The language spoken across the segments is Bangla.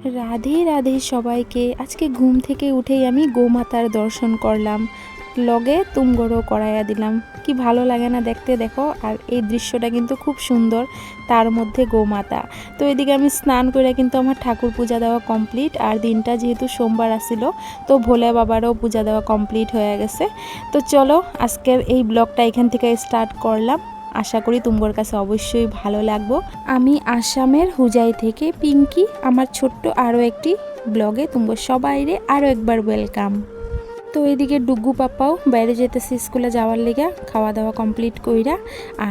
রাধে রাধে সবাইকে। আজকে ঘুম থেকে উঠেই আমি গোমাতার দর্শন করলাম, লগে তুমগড়ও করাইয়া দিলাম। কি ভালো লাগে না দেখতে, দেখো। আর এই দৃশ্যটা কিন্তু খুব সুন্দর, তার মধ্যে গোমাতা। তো এদিকে আমি স্নান করে কিন্তু আমার ঠাকুর পূজা দেওয়া কমপ্লিট। আর দিনটা যেহেতু সোমবার আসছিল, তো ভোলে বাবারও পূজা দেওয়া কমপ্লিট হয়ে গেছে। তো চলো আজকের এই ব্লগটা এখান থেকে স্টার্ট করলাম। আশা করি তোমার কাছে অবশ্যই ভালো লাগবে। আমি আসামের হুজাই থেকে পিঙ্কি, আমার ছোট্ট আরও একটি ব্লগে তোমার সবাইরে আরও একবার ওয়েলকাম। তো এদিকে ডুগু পাপাও বাইরে যেতেছে স্কুলে যাওয়ার লেগে, খাওয়া দাওয়া কমপ্লিট কইরা।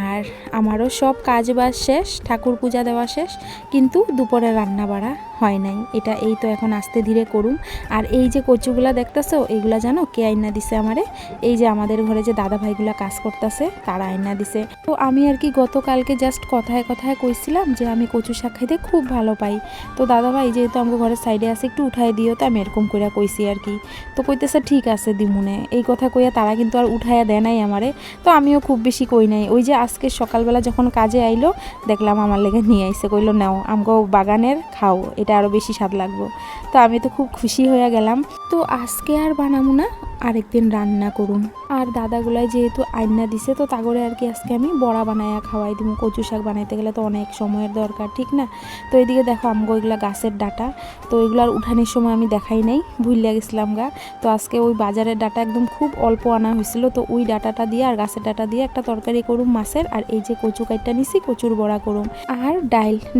আর আমারও সব কাজ বাজ শেষ, ঠাকুর পূজা দেওয়া শেষ, কিন্তু দুপুরে রান্না বাড়া হয় নাই। এটা এই তো এখন আস্তে ধীরে করুম। আর এই যে কচুগুলা দেখতেছো, এইগুলা জানো কে আইনা দিছে আমারে? এই যে আমাদের ঘরে যে দাদা ভাইগুলা কাজ করতেছে, তারা আইনা দিছে। তো আমি আর কি গতকালকে জাস্ট কথায় কথায় কইছিলাম যে আমি কচু শাক খাইতে খুব ভালো পাই। তো দাদা ভাই যেহেতু আমার ঘরের সাইডে আছে, একটু উঠাই দিও। তো আমি এরকম করে কইছি আর কি। তো কইতেছে ঠিক আছে দিমুনে, এই কথা কইয়া তারা কিন্তু আর উঠাইয়া দেয় নাই আমারে। তো আমিও খুব বেশি কই নাই। ওই যে আজকে সকালবেলা যখন কাজে আইলো, দেখলাম আমার লেগে নিয়ে আইসে, কইলো নাও আমগো বাগানের খাও, এটা আরও বেশি স্বাদ লাগবো। তো আমি তো খুব খুশি হয়ে গেলাম। তো আজকে আর বানাবো না, আরেকদিন রান্না করুন। আর দাদাগুলাই যেহেতু আইনা দিছে, তো তাগরে আর কি আজকে আমি বড়া বানাইয়া খাওয়াই দিব। কচু শাক বানাইতে গেলে তো অনেক সময়ের দরকার, ঠিক না? তো এদিকে দেখো আমগো এগুলা গাছের ডাটা, তো এগুলার উঠানোর সময় আমি দেখাই নাই, ভুলিয়া গেছিলাম গা। তো আজকে ওই বাজারের ডাটা একদম খুব অল্প আনা হয়েছিল, তো ওই ডাটাটা দিয়ে আর গাছের ডাটা দিয়ে একটা তরকারি করুম মাছের। আর এই যে কচু কাইটটা নিছি, কচুর বড়া করুম। আর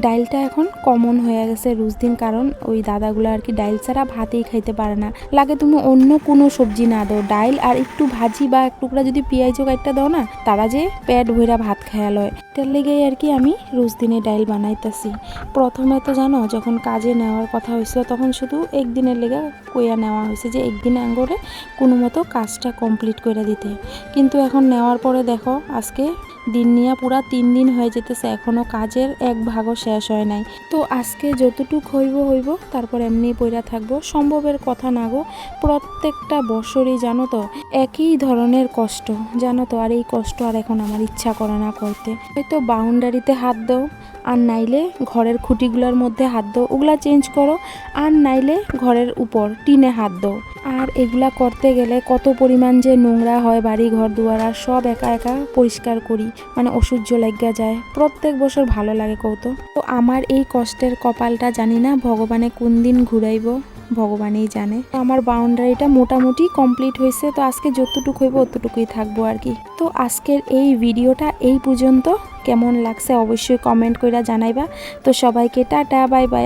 ডাইলটা এখন কমন হয়ে গেছে রোজ দিন, কারণ ওই দাদাগুলো আর কি ডাইল ছাড়া ভাতেই খাইতে পারে না। লাগে তুমি অন্য কোনো সবজি না দাও, ডাইল আর একটু ভাজি বা এক টুকরা যদি পেঁয়াজও কাইটটা দাও না, তারা যে পেট ভইরা ভাত খায়া লয়। তার লেগেই আর কি আমি রোজ দিনে ডাইল বানাইতেছি। প্রথমে তো জানো যখন কাজে নেওয়ার কথা হয়েছিল, তখন শুধু একদিনের লেগে কইয়া নেওয়া হয়েছে যে একদিন আঙ্গরে কোনো মতো কাজটা কমপ্লিট করে দিতে। কিন্তু এখন নেওয়ার পরে দেখো আজকে দিন নিয়ে পুরা 3 দিন হয়ে যেতেছে, এখনও কাজের এক ভাগও শেষ হয় নাই। তো আজকে যতটুক হইব, তারপর এমনি পইরা থাকবো, সম্ভবের কথা না গো। প্রত্যেকটা বছরই জানো তো একই ধরনের কষ্ট, জানো তো। আর এই কষ্ট আর এখন আমার ইচ্ছা করে না করতে। হয়তো বাউন্ডারিতে হাত দাও, আর নাইলে ঘরের খুঁটিগুলোর মধ্যে হাত দাও, ওগুলা চেঞ্জ করো। আর নাইলে ঘরের উপর টিনে হাত দাও। আর এগুলা করতে গেলে কত পরিমাণ যে নোংরা হয় বাড়ি ঘর দুয়ার, আর সব একা একা পরিষ্কার করি, মানে অসহ্য লাগা যায়। প্রত্যেক বছর ভালো লাগে কৌতো। তো আমার এই কষ্টের কপালটা জানি না ভগবানে কোন দিন ঘুরাইব, ভগবানই জানে। আমার বাউন্ডারিটা মোটামুটি কমপ্লিট হয়েছে। তো আজকে যতটুকু হইব অতটুকুই থাকবো আর কি। তো আজকের এই ভিডিওটা এই পর্যন্ত। কেমন লাগছে অবশ্যই কমেন্ট কইরা জানাইবা। তো সবাইকে টাটা, বাই বাই।